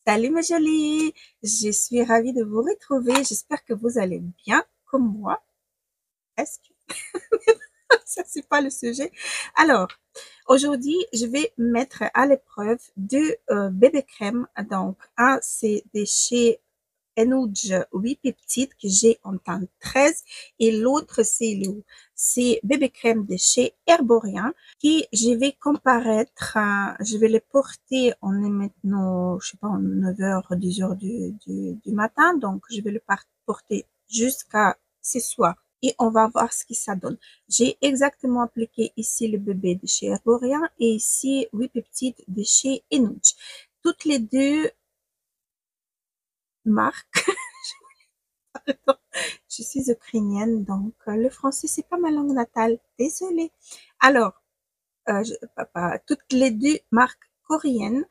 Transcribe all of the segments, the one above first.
Salut mes jolies, je suis ravie de vous retrouver. J'espère que vous allez bien comme moi. Est-ce que ça c'est pas le sujet? Alors, aujourd'hui, je vais mettre à l'épreuve deux bébés crèmes. Donc, un c'est de chez Enouge 8 peptides que j'ai en teinte 13 et l'autre c'est bébé crème de chez Herborian qui je vais comparaître, je vais les porter, on est maintenant, je sais pas, 9h, 10h du matin, donc je vais le porter jusqu'à ce soir et on va voir ce que ça donne. J'ai exactement appliqué ici le bébé de chez Herborian et ici 8 peptides de chez Enouge. Toutes les deux marques. Je suis ukrainienne, donc le français, c'est pas ma langue natale. Désolée. Alors, toutes les deux marques coréennes.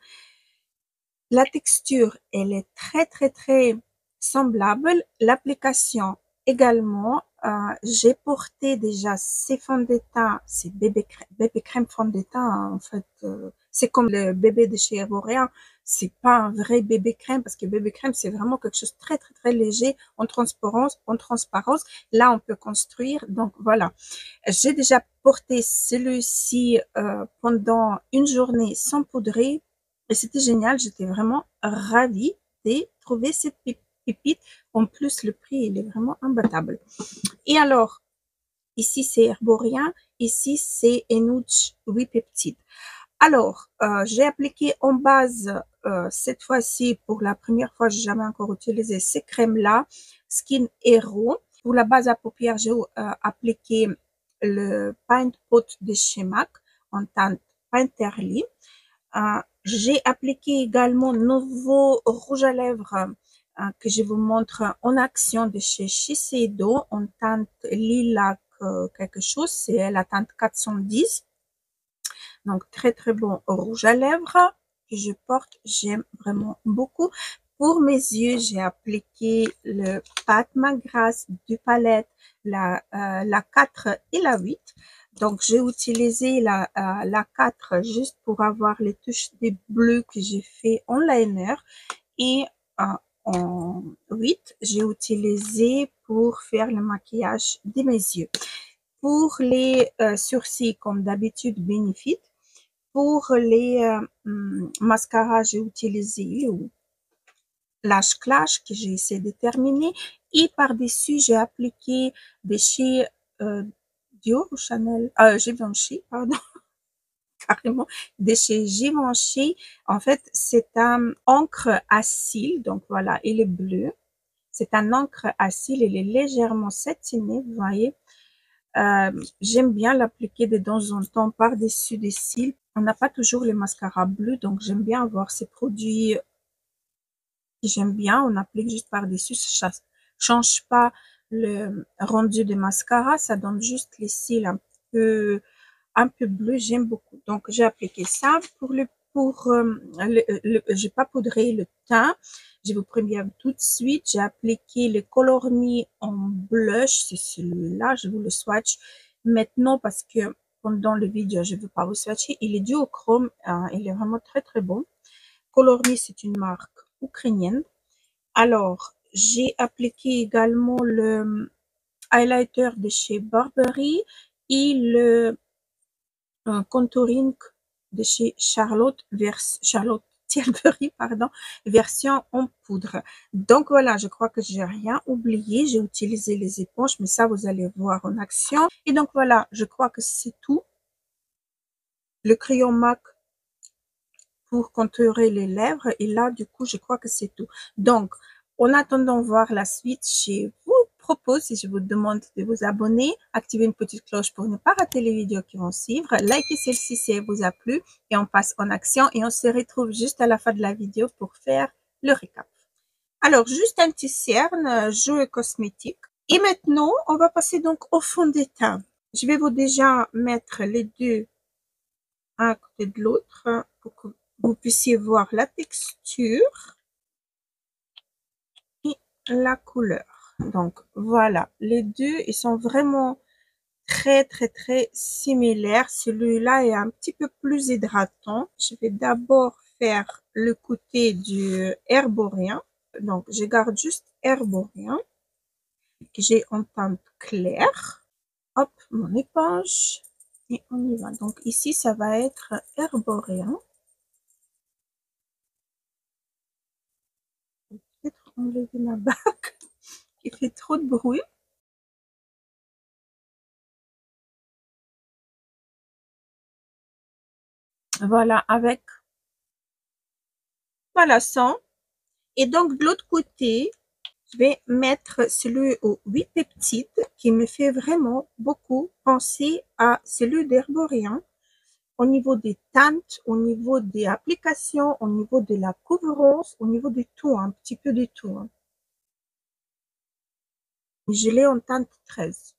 La texture, elle est très, très, très semblable. L'application également. J'ai porté déjà ces fonds de teint, ces bébé crème fond de teint, en fait. C'est comme le bébé de chez Evoria. C'est pas un vrai bébé crème parce que bébé crème, c'est vraiment quelque chose de très, très, très léger en transparence, Là, on peut construire. Donc, voilà. J'ai déjà porté celui-ci pendant une journée sans poudrer et c'était génial. J'étais vraiment ravie de trouver cette pépite. En plus, le prix, il est vraiment imbattable. Et alors, ici, c'est Herborien. Ici, c'est Enouch 8 peptides. Alors, j'ai appliqué en base, cette fois-ci, pour la première fois, j'ai jamais encore utilisé ces crèmes-là, Skin Hero. Pour la base à paupières, j'ai appliqué le Paint Pot de chez MAC en teinte Painterly. J'ai appliqué également nouveau rouge à lèvres que je vous montre en action de chez Shiseido en teinte lilac quelque chose, c'est la teinte 410. Donc, très, très bon rouge à lèvres que je porte. J'aime vraiment beaucoup. Pour mes yeux, j'ai appliqué le Pat McGrath du palette, la 4 et la 8. Donc, j'ai utilisé la 4 juste pour avoir les touches des bleus que j'ai fait en liner. Et en 8, j'ai utilisé pour faire le maquillage de mes yeux. Pour les sourcils, comme d'habitude, Benefit. Pour les mascaras, j'ai utilisé le Lash Clash que j'ai essayé de terminer. Et par-dessus, j'ai appliqué de chez Dior ou Chanel, Givenchy, pardon, carrément, de chez Givenchy. En fait, c'est un encre à cils, donc voilà, il est bleu. C'est un encre à cils, il est légèrement satiné, vous voyez. J'aime bien l'appliquer de temps en temps par-dessus des cils. On n'a pas toujours les mascaras bleus, donc j'aime bien avoir ces produits que j'aime bien. On applique juste par-dessus, ça change pas le rendu des mascaras, ça donne juste les cils un peu bleu. J'aime beaucoup. Donc j'ai appliqué ça j'ai pas poudré le teint. Je vous préviens tout de suite. J'ai appliqué le Color Me en blush. C'est celui-là. Je vous le swatch maintenant parce que pendant le vidéo, je ne veux pas vous swatcher. Il est duochrome. Il est vraiment très, très bon. Color Me, c'est une marque ukrainienne. Alors, j'ai appliqué également le highlighter de chez Burberry et le contouring de chez Charlotte Tilbury, pardon, version en poudre. Donc voilà, je crois que j'ai rien oublié. J'ai utilisé les éponges, mais ça, vous allez voir en action. Et donc voilà, je crois que c'est tout. Le crayon MAC pour contourer les lèvres. Et là, du coup, je crois que c'est tout. Donc, en attendant voir la suite, je vous propose, si je vous demande de vous abonner, activer une petite cloche pour ne pas rater les vidéos qui vont suivre, likez celle-ci si elle vous a plu et on passe en action et on se retrouve juste à la fin de la vidéo pour faire le récap. Alors, juste un petit cerne, jouet cosmétique. Et maintenant, on va passer donc au fond de teint. Je vais vous déjà mettre les deux un à côté de l'autre pour que vous puissiez voir la texture et la couleur. Donc voilà, les deux, ils sont vraiment très, très, très similaire. Celui-là est un petit peu plus hydratant. Je vais d'abord faire le côté du herborien. Donc, je garde juste herborien que j'ai en teinte claire. Hop, mon éponge. Et on y va. Donc, ici, ça va être herborien. Je vais peut-être enlever ma bague qui fait trop de bruit. Voilà, avec, voilà, 100. Et donc, de l'autre côté, je vais mettre celui aux 8 peptides qui me fait vraiment beaucoup penser à celui d'herborien au niveau des teintes, au niveau des applications, au niveau de la couvrance, au niveau de tout, un petit peu de tout. Hein. Je l'ai en teinte 13.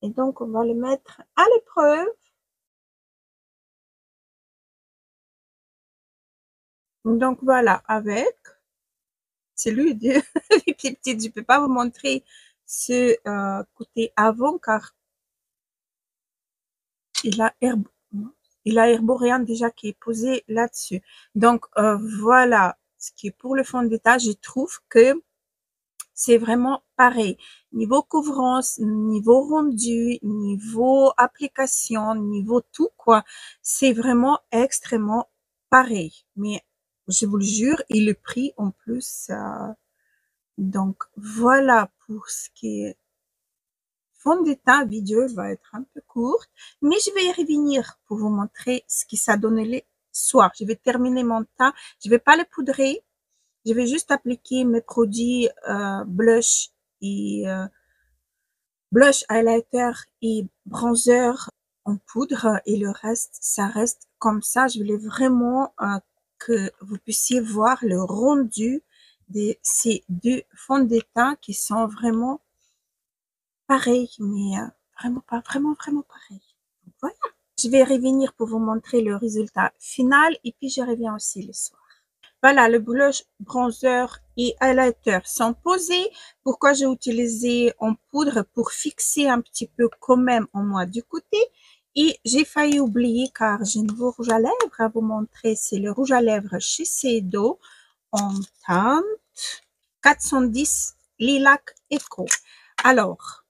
Et donc, on va le mettre à l'épreuve. Donc, voilà, avec celui de les peptides. Je ne peux pas vous montrer ce côté avant car il a herborien déjà qui est posé là-dessus. Donc, voilà ce qui est pour le fond de teint. Je trouve que c'est vraiment pareil. Niveau couvrance, niveau rendu, niveau application, niveau tout, quoi. C'est vraiment extrêmement pareil. Mais je vous le jure, et le prix en plus. Donc, voilà pour ce qui est fond de teint. Vidéo va être un peu courte, mais je vais y revenir pour vous montrer ce que ça donne les soirs. Je vais terminer mon teint. Je vais pas le poudrer. Je vais juste appliquer mes produits blush et blush, highlighter et bronzer en poudre et le reste, ça reste comme ça. Je voulais vraiment que vous puissiez voir le rendu de ces deux fonds de teint qui sont vraiment pareils, mais vraiment pas, vraiment pareils. Donc, voilà. Je vais revenir pour vous montrer le résultat final et puis je reviens aussi le soir. Voilà, le blush, bronzer et highlighter sont posés. Pourquoi j'ai utilisé en poudre? Pour fixer un petit peu quand même en moi du côté. Et j'ai failli oublier car j'ai un nouveau rouge à lèvres à vous montrer. C'est le rouge à lèvres Shiseido en teinte 410 Lilac Eco. Alors,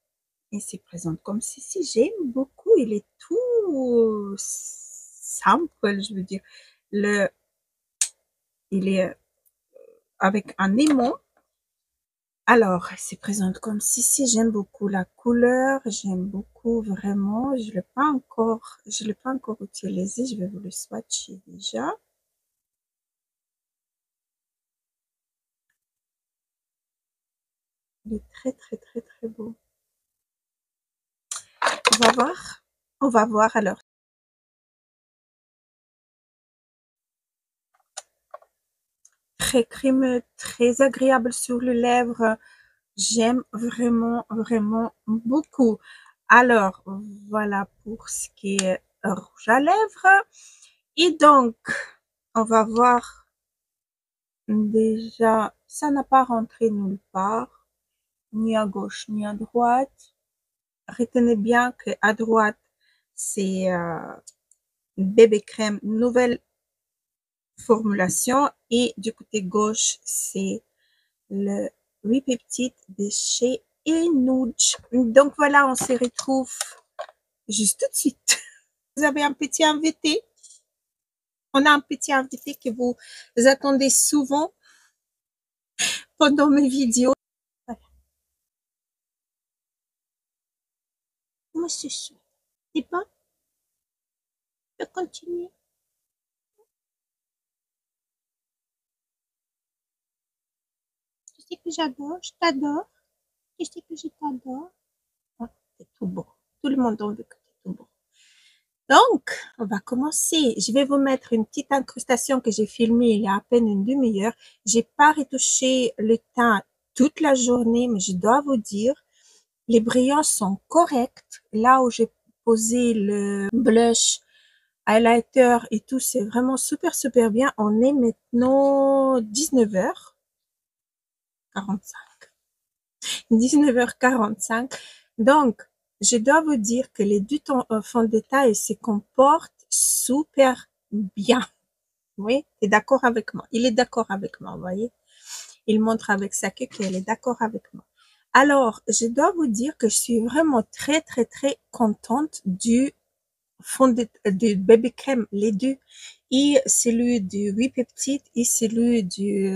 il se présente comme ceci. J'aime beaucoup. Il est tout simple, je veux dire. Il est avec un aimant. Alors, elle se présente comme ceci. J'aime beaucoup la couleur. J'aime beaucoup vraiment. Je l'ai pas encore utilisé. Je vais vous le swatcher déjà. Il est très, très, très, très beau. On va voir. On va voir alors. Très crémeux, très agréable sur les lèvres. J'aime vraiment, vraiment beaucoup. Alors, voilà pour ce qui est rouge à lèvres. Et donc, on va voir déjà, ça n'a pas rentré nulle part, ni à gauche ni à droite. Retenez bien que à droite, c'est bébé crème nouvelle formulation et du côté gauche, c'est le 8 peptides de chez Enouch. Donc voilà, on se retrouve juste tout de suite. Vous avez un petit invité. On a un petit invité que vous attendez souvent pendant mes vidéos. Voilà. Moi, c'est chaud. C'est bon? Je peux continuer? Tu sais que j'adore, je t'adore. Tu sais que je t'adore. Oh, c'est tout beau. Tout le monde en veut que c'est tout beau. Donc, on va commencer. Je vais vous mettre une petite incrustation que j'ai filmée il y a à peine une demi-heure. J'ai pas retouché le teint toute la journée, mais je dois vous dire, les brillants sont corrects. Là où j'ai posé le blush, highlighter et tout, c'est vraiment super, super bien. On est maintenant 19h45. 19h45. Donc, je dois vous dire que les deux fonds de teint, ils se comportent super bien. Oui, t'es d'accord avec moi? Il est d'accord avec moi, vous voyez? Il montre avec sa queue qu'elle est d'accord avec moi. Alors, je dois vous dire que je suis vraiment très, très, très contente du fond du bébé crème, les deux. Et celui du 8 peptides et celui du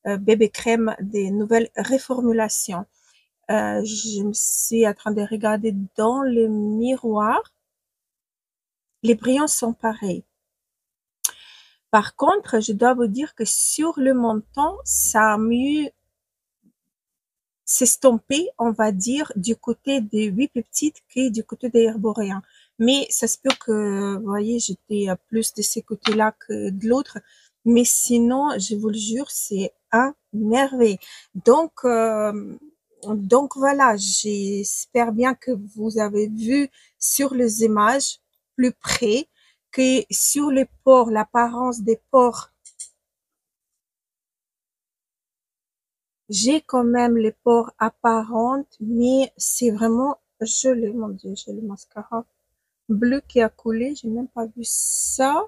bébé crème des nouvelles reformulations. Je me suis en train de regarder dans le miroir. Les brillants sont pareils. Par contre, je dois vous dire que sur le menton, ça a mieux s'estomper, on va dire, du côté des 8 peptides que du côté des herboréens. Mais ça se peut que, vous voyez, j'étais plus de ce côté-là que de l'autre. Mais sinon, je vous le jure, c'est un merveille. Donc, donc voilà, j'espère bien que vous avez vu sur les images plus près que sur les pores, l'apparence des pores. J'ai quand même les pores apparentes, mais c'est vraiment joli. Mon Dieu, j'ai le mascara bleu qui a coulé. J'ai même pas vu ça.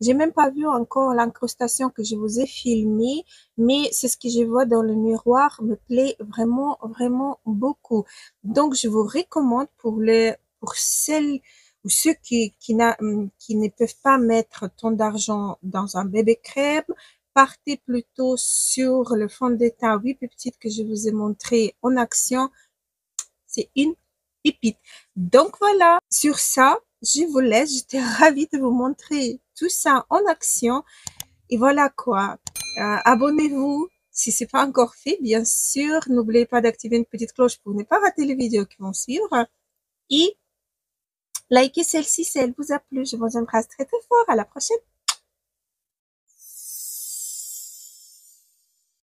J'ai même pas vu encore l'incrustation que je vous ai filmée, mais c'est ce que je vois dans le miroir me plaît vraiment, vraiment beaucoup. Donc, je vous recommande pour celles ou ceux qui ne peuvent pas mettre tant d'argent dans un bébé crème, partez plutôt sur le fond de teint 8 peptides que je vous ai montré en action. C'est une pépite. Donc voilà, sur ça, je vous laisse. J'étais ravie de vous montrer tout ça en action. Et voilà quoi. Abonnez-vous si c'est pas encore fait, bien sûr. N'oubliez pas d'activer une petite cloche pour ne pas rater les vidéos qui vont suivre. Et likez celle-ci si elle vous a plu. Je vous embrasse très très fort. À la prochaine.